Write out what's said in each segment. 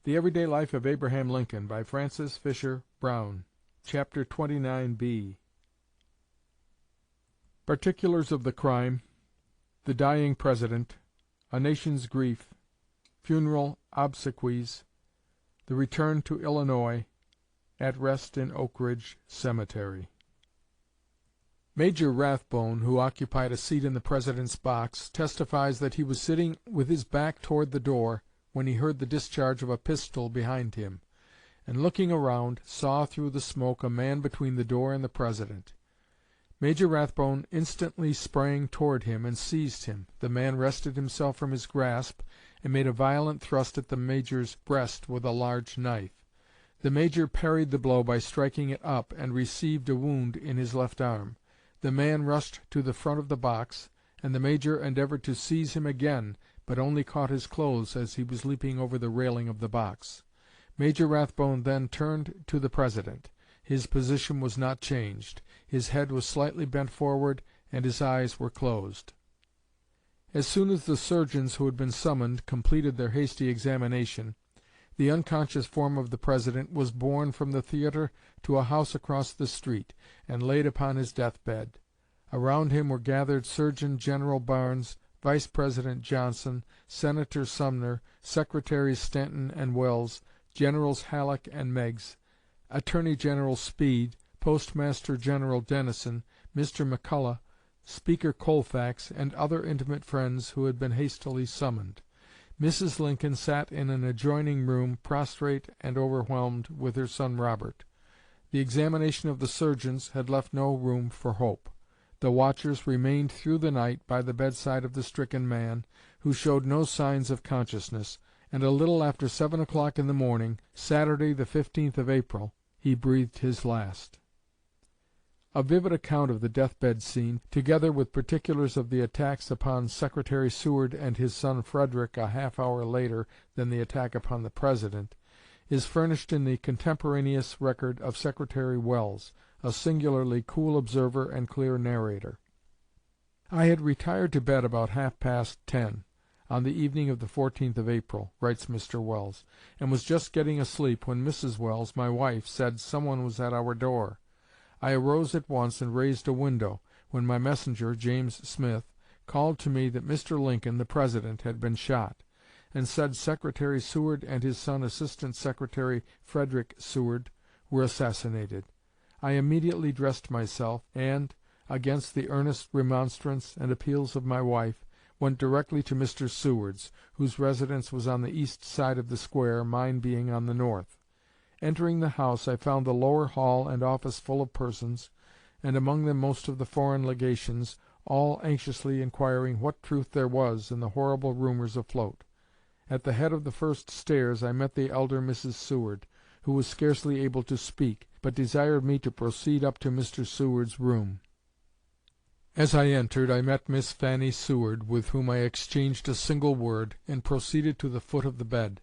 The Everyday Life of Abraham Lincoln, by Francis Fisher Browne. Chapter 29b. Particulars of the Crime. The Dying President. A Nation's Grief. Funeral Obsequies. The Return to Illinois. At rest in Oak Ridge Cemetery. Major Rathbone, who occupied a seat in the President's box, testifies that he was sitting with his back toward the door when he heard the discharge of a pistol behind him, and looking around, saw through the smoke a man between the door and the President. Major Rathbone instantly sprang toward him and seized him. The man wrested himself from his grasp and made a violent thrust at the Major's breast with a large knife. The Major parried the blow by striking it up, and received a wound in his left arm. The man rushed to the front of the box, and the Major endeavored to seize him again, but only caught his clothes as he was leaping over the railing of the box. Major Rathbone then turned to the President. His position was not changed. His head was slightly bent forward, and his eyes were closed. As soon as the surgeons who had been summoned completed their hasty examination, the unconscious form of the President was borne from the theatre to a house across the street, and laid upon his death-bed. Around him were gathered Surgeon General Barnes, Vice President Johnson, Senator Sumner, Secretaries Stanton and Welles, Generals Halleck and Meigs, Attorney General Speed, Postmaster General Dennison, Mr. McCulloch, Speaker Colfax, and other intimate friends who had been hastily summoned. Mrs. Lincoln sat in an adjoining room, prostrate and overwhelmed, with her son Robert. The examination of the surgeons had left no room for hope. The watchers remained through the night by the bedside of the stricken man, who showed no signs of consciousness, and a little after 7 o'clock in the morning, Saturday the 15th of April, he breathed his last. A vivid account of the death-bed scene, together with particulars of the attacks upon Secretary Seward and his son Frederick a half-hour later than the attack upon the President, is furnished in the contemporaneous record of Secretary Welles, a singularly cool observer and clear narrator. "I had retired to bed about half-past 10 on the evening of the 14th of April," writes Mr. Welles, "and was just getting asleep when Mrs. Welles, my wife, said some one was at our door. I arose at once and raised a window, when my messenger, James Smith, called to me that Mr. Lincoln, the President, had been shot, and said Secretary Seward and his son Assistant Secretary Frederick Seward were assassinated. I immediately dressed myself, and, against the earnest remonstrance and appeals of my wife, went directly to Mr. Seward's, whose residence was on the east side of the square, mine being on the north. Entering the house, I found the lower hall and office full of persons, and among them most of the foreign legations, all anxiously inquiring what truth there was in the horrible rumors afloat. At the head of the first stairs I met the elder Mrs. Seward, who was scarcely able to speak, but desired me to proceed up to Mr. Seward's room. As I entered, I met Miss Fanny Seward, with whom I exchanged a single word, and proceeded to the foot of the bed.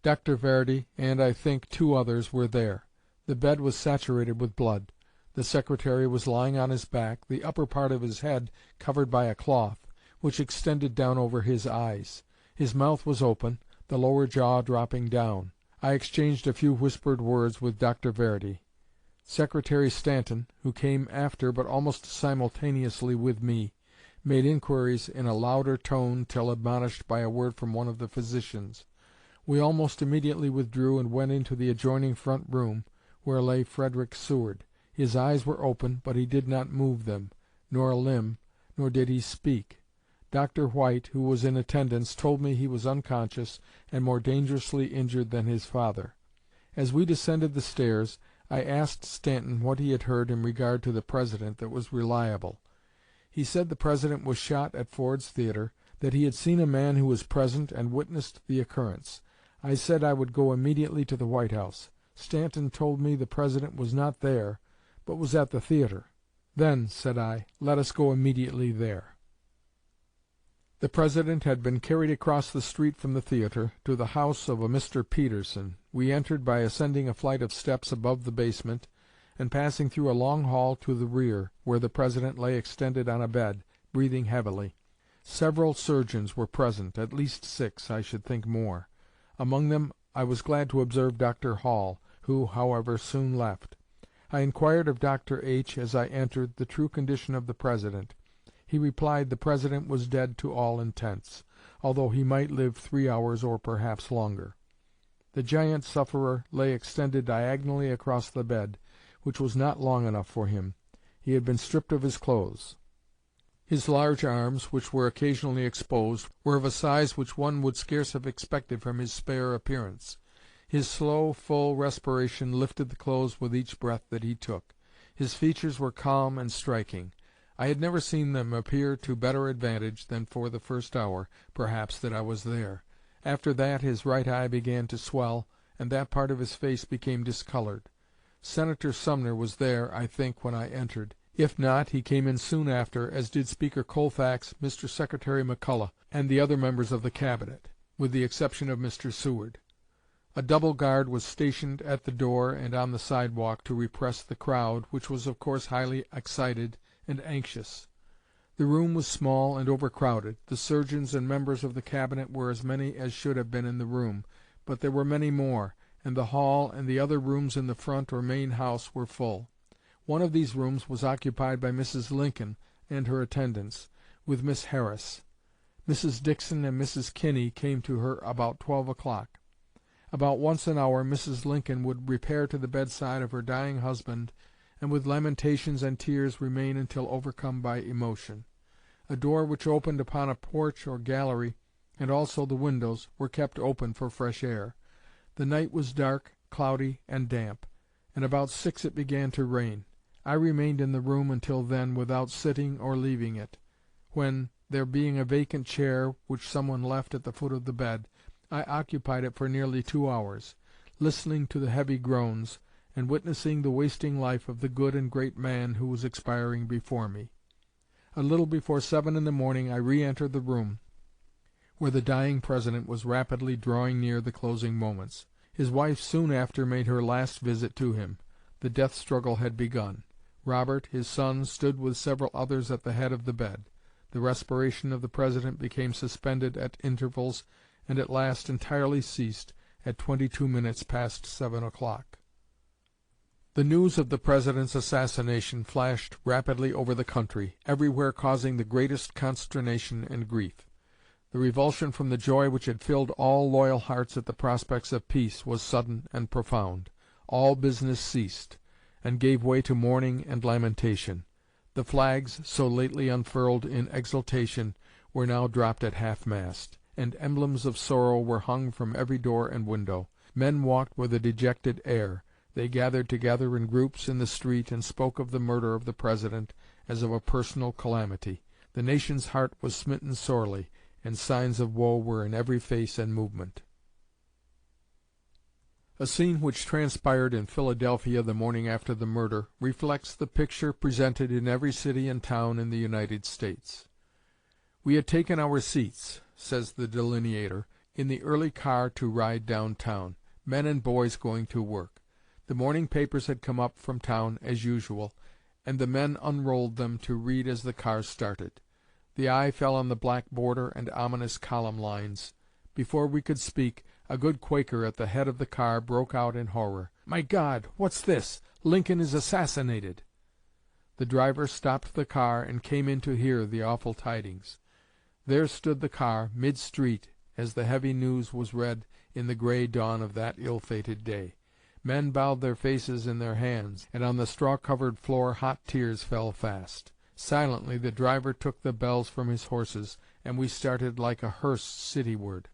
Dr. Verdi and, I think, 2 others were there. The bed was saturated with blood. The Secretary was lying on his back, the upper part of his head covered by a cloth, which extended down over his eyes. His mouth was open, the lower jaw dropping down. I exchanged a few whispered words with Dr. Verdi. Secretary Stanton, who came after but almost simultaneously with me, made inquiries in a louder tone till admonished by a word from one of the physicians. We almost immediately withdrew and went into the adjoining front room, where lay Frederick Seward. His eyes were open, but he did not move them, nor a limb, nor did he speak. Dr. White, who was in attendance, told me he was unconscious and more dangerously injured than his father. As we descended the stairs, I asked Stanton what he had heard in regard to the President that was reliable. He said the President was shot at Ford's Theatre, that he had seen a man who was present and witnessed the occurrence. I said I would go immediately to the White House. Stanton told me the President was not there, but was at the theatre. "Then," said I, "let us go immediately there." The President had been carried across the street from the theatre to the house of a Mr. Peterson. We entered by ascending a flight of steps above the basement, and passing through a long hall to the rear, where the President lay extended on a bed, breathing heavily. Several surgeons were present, at least 6, I should think more. Among them I was glad to observe Dr. Hall, who, however, soon left. I inquired of Dr. H. as I entered the true condition of the President. He replied the President was dead to all intents, although he might live 3 hours or perhaps longer. The giant sufferer lay extended diagonally across the bed, which was not long enough for him. He had been stripped of his clothes. His large arms, which were occasionally exposed, were of a size which one would scarce have expected from his spare appearance. His slow, full respiration lifted the clothes with each breath that he took. His features were calm and striking. I had never seen them appear to better advantage than for the first hour, perhaps, that I was there. After that his right eye began to swell, and that part of his face became discolored. Senator Sumner was there, I think, when I entered. If not, he came in soon after, as did Speaker Colfax, Mr. Secretary McCulloch, and the other members of the Cabinet, with the exception of Mr. Seward. A double guard was stationed at the door and on the sidewalk to repress the crowd, which was of course highly excited and anxious. The room was small and overcrowded. The surgeons and members of the Cabinet were as many as should have been in the room, but there were many more, and the hall and the other rooms in the front or main house were full. One of these rooms was occupied by Mrs. Lincoln and her attendants, with Miss Harris. Mrs. Dixon and Mrs. Kinney came to her about 12 o'clock. About once an hour Mrs. Lincoln would repair to the bedside of her dying husband, and with lamentations and tears remain until overcome by emotion. A door which opened upon a porch or gallery, and also the windows, were kept open for fresh air. The night was dark, cloudy, and damp, and about 6 it began to rain. I remained in the room until then without sitting or leaving it, when, there being a vacant chair which someone left at the foot of the bed, I occupied it for nearly 2 hours, listening to the heavy groans, and witnessing the wasting life of the good and great man who was expiring before me. A little before 7 in the morning I re-entered the room, where the dying President was rapidly drawing near the closing moments. His wife soon after made her last visit to him. The death struggle had begun. Robert, his son, stood with several others at the head of the bed. The respiration of the President became suspended at intervals, and at last entirely ceased at 22 minutes past 7 o'clock. The news of the President's assassination flashed rapidly over the country, everywhere causing the greatest consternation and grief. The revulsion from the joy which had filled all loyal hearts at the prospects of peace was sudden and profound. All business ceased, and gave way to mourning and lamentation. The flags, so lately unfurled in exultation, were now dropped at half-mast, and emblems of sorrow were hung from every door and window. Men walked with a dejected air. They gathered together in groups in the street and spoke of the murder of the President as of a personal calamity. The nation's heart was smitten sorely, and signs of woe were in every face and movement. A scene which transpired in Philadelphia the morning after the murder reflects the picture presented in every city and town in the United States. "We had taken our seats," says the delineator, "in the early car to ride downtown, men and boys going to work. The morning papers had come up from town as usual, and the men unrolled them to read as the car started. The eye fell on the black border and ominous column lines. Before we could speak, a good Quaker at the head of the car broke out in horror. 'My God, what's this? Lincoln is assassinated!' The driver stopped the car and came in to hear the awful tidings. There stood the car, mid-street, as the heavy news was read in the gray dawn of that ill-fated day. Men bowed their faces in their hands, and on the straw-covered floor hot tears fell fast. Silently the driver took the bells from his horses, and we started like a hearse cityward.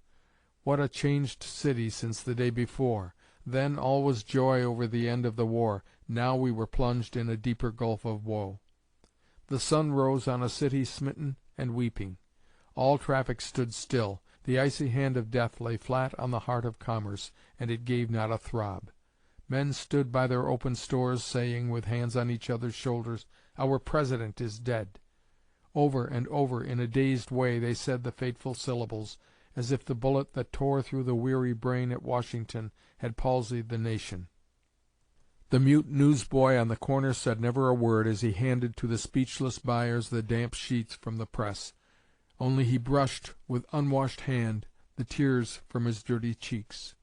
What a changed city since the day before! Then all was joy over the end of the war. Now we were plunged in a deeper gulf of woe. The sun rose on a city smitten and weeping. All traffic stood still. The icy hand of death lay flat on the heart of commerce, and it gave not a throb. Men stood by their open stores, saying, with hands on each other's shoulders, 'Our President is dead.' Over and over, in a dazed way, they said the fateful syllables, as if the bullet that tore through the weary brain at Washington had palsied the nation. The mute newsboy on the corner said never a word as he handed to the speechless buyers the damp sheets from the press. Only he brushed, with unwashed hand, the tears from his dirty cheeks.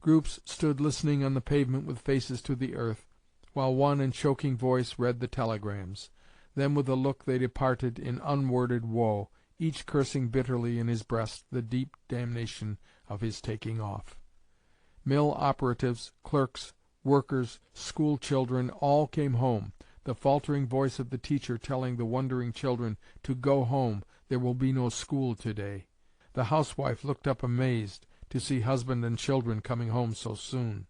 Groups stood listening on the pavement with faces to the earth, while one in choking voice read the telegrams. Then with a look they departed in unworded woe, each cursing bitterly in his breast the deep damnation of his taking off. Mill operatives, clerks, workers, school children, all came home, the faltering voice of the teacher telling the wondering children to go home, there will be no school to-day. The housewife looked up amazed to see husband and children coming home so soon.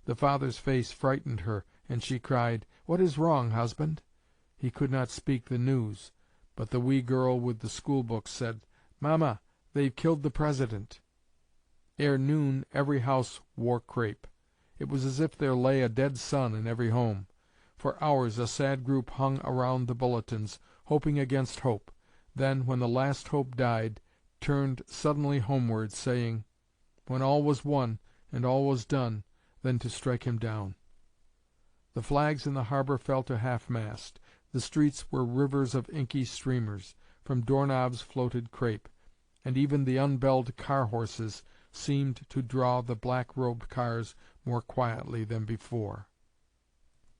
The father's face frightened her, and she cried, "What is wrong, husband?" He could not speak the news, but the wee girl with the school-books said, "Mamma, they've killed the President." Ere noon every house wore crape. It was as if there lay a dead son in every home. For hours a sad group hung around the bulletins, hoping against hope, then, when the last hope died, turned suddenly homeward, saying, when all was won and all was done, then to strike him down. The flags in the harbor fell to half-mast. The streets were rivers of inky streamers. From doorknobs floated crape, and even the unbelled car-horses seemed to draw the black-robed cars more quietly than before.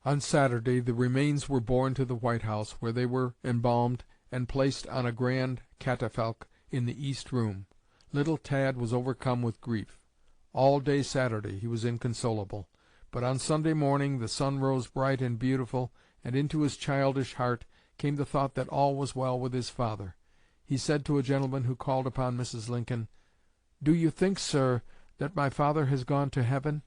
On Saturday the remains were borne to the White House, where they were embalmed and placed on a grand catafalque in the East Room. Little Tad was overcome with grief. All day Saturday he was inconsolable, but on Sunday morning the sun rose bright and beautiful, and into his childish heart came the thought that all was well with his father. He said to a gentleman who called upon Mrs. Lincoln, "Do you think, sir, that my father has gone to heaven?"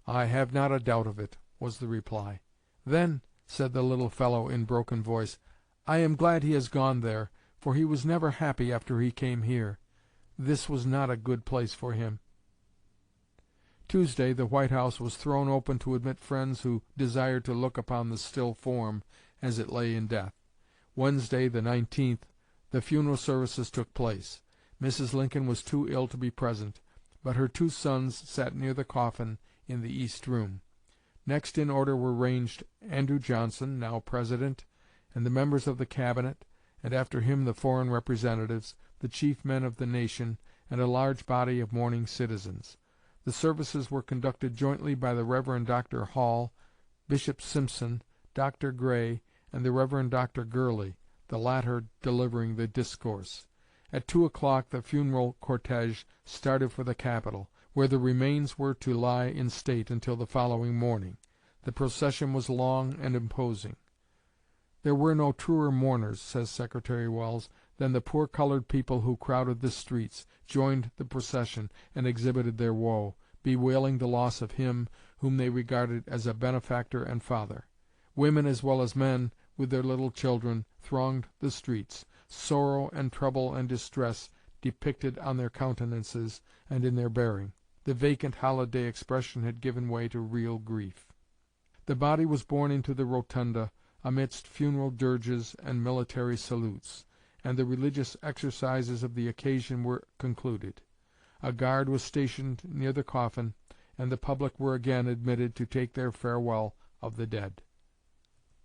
"I have not a doubt of it," was the reply. "Then," said the little fellow in broken voice, "I am glad he has gone there, for he was never happy after he came here. This was not a good place for him." Tuesday the White House was thrown open to admit friends who desired to look upon the still form as it lay in death. Wednesday, the 19th, the funeral services took place. Mrs. Lincoln was too ill to be present, but her two sons sat near the coffin in the East Room. Next in order were ranged Andrew Johnson, now President, and the members of the Cabinet, and after him the foreign representatives, the chief men of the nation, and a large body of mourning citizens. The services were conducted jointly by the Rev. Dr. Hall, Bishop Simpson, Dr. Gray, and the Rev. Dr. Gurley, the latter delivering the discourse. At 2 o'clock the funeral cortege started for the Capitol, where the remains were to lie in state until the following morning. The procession was long and imposing. "There were no truer mourners," says Secretary Welles, "than the poor colored people who crowded the streets, joined the procession, and exhibited their woe, bewailing the loss of him whom they regarded as a benefactor and father. Women as well as men, with their little children, thronged the streets, sorrow and trouble and distress depicted on their countenances and in their bearing. The vacant holiday expression had given way to real grief." The body was borne into the rotunda amidst funeral dirges and military salutes, and the religious exercises of the occasion were concluded. A guard was stationed near the coffin, and the public were again admitted to take their farewell of the dead.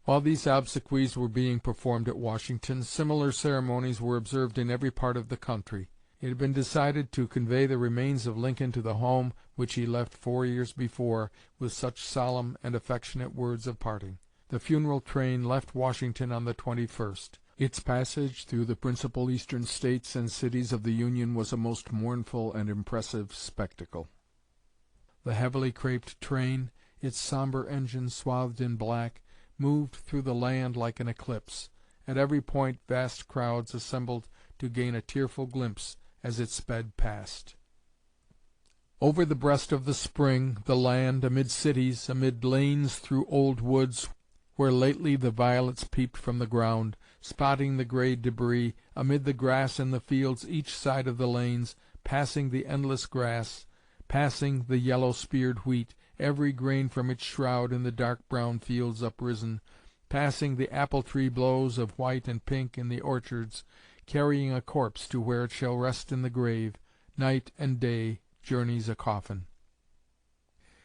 While these obsequies were being performed at Washington, similar ceremonies were observed in every part of the country. It had been decided to convey the remains of Lincoln to the home which he left 4 years before with such solemn and affectionate words of parting. The funeral train left Washington on the 21st. Its passage through the principal Eastern States and cities of the Union was a most mournful and impressive spectacle. The heavily craped train, its somber engine swathed in black, moved through the land like an eclipse. At every point vast crowds assembled to gain a tearful glimpse as it sped past. Over the breast of the spring, the land, amid cities, amid lanes through old woods, where lately the violets peeped from the ground, spotting the gray debris, amid the grass in the fields each side of the lanes, passing the endless grass, passing the yellow-speared wheat, every grain from its shroud in the dark brown fields uprisen, passing the apple-tree blows of white and pink in the orchards, carrying a corpse to where it shall rest in the grave, night and day journeys a coffin.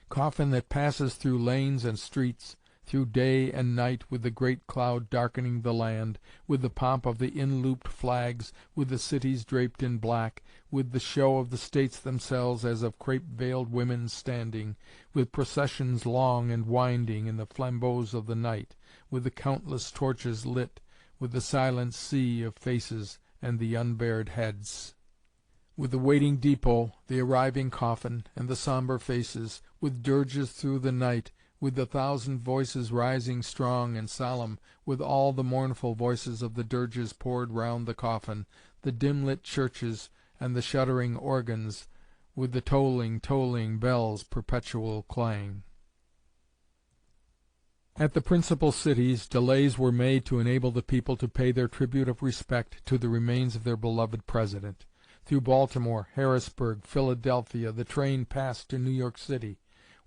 Coffin that passes through lanes and streets, through day and night, with the great cloud darkening the land, with the pomp of the in-looped flags, with the cities draped in black, with the show of the states themselves as of crape-veiled women standing, with processions long and winding in the flambeaux of the night, with the countless torches lit, with the silent sea of faces and the unbared heads, with the waiting depot, the arriving coffin, and the sombre faces, with dirges through the night, with the thousand voices rising strong and solemn, with all the mournful voices of the dirges poured round the coffin, the dim-lit churches and the shuddering organs, with the tolling bells' perpetual clang. At the principal cities, delays were made to enable the people to pay their tribute of respect to the remains of their beloved President. Through Baltimore, Harrisburg, Philadelphia, the train passed to New York City,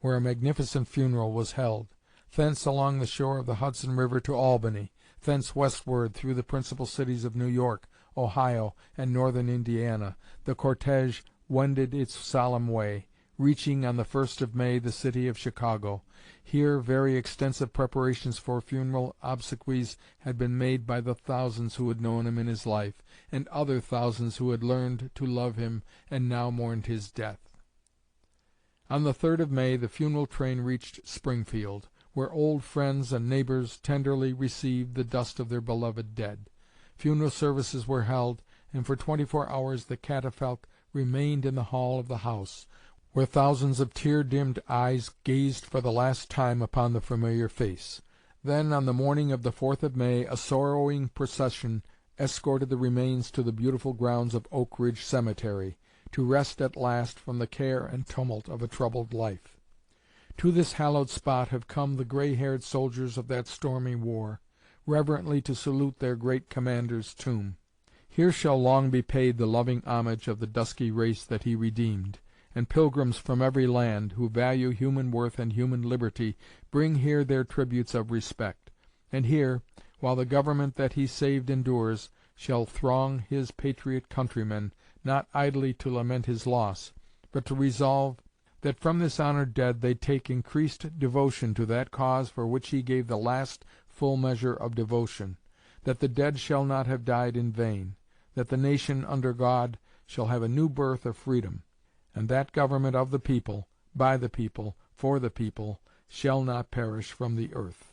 where a magnificent funeral was held; thence along the shore of the Hudson River to Albany; thence westward through the principal cities of New York, Ohio, and northern Indiana, the cortege wended its solemn way, reaching on the 1st of May the city of Chicago. Here very extensive preparations for funeral obsequies had been made by the thousands who had known him in his life, and other thousands who had learned to love him and now mourned his death. On the 3rd of May the funeral train reached Springfield, where old friends and neighbors tenderly received the dust of their beloved dead. Funeral services were held, and for 24 hours the catafalque remained in the hall of the house, where thousands of tear-dimmed eyes gazed for the last time upon the familiar face. Then, on the morning of the 4th of May, a sorrowing procession escorted the remains to the beautiful grounds of Oak Ridge Cemetery, to rest at last from the care and tumult of a troubled life. To this hallowed spot have come the gray-haired soldiers of that stormy war, reverently to salute their great commander's tomb. Here shall long be paid the loving homage of the dusky race that he redeemed, and pilgrims from every land, who value human worth and human liberty, bring here their tributes of respect. And here, while the government that he saved endures, shall throng his patriot countrymen, not idly to lament his loss, but to resolve that from this honored dead they take increased devotion to that cause for which he gave the last full measure of devotion, that the dead shall not have died in vain, that the nation under God shall have a new birth of freedom, and that government of the people, by the people, for the people, shall not perish from the earth.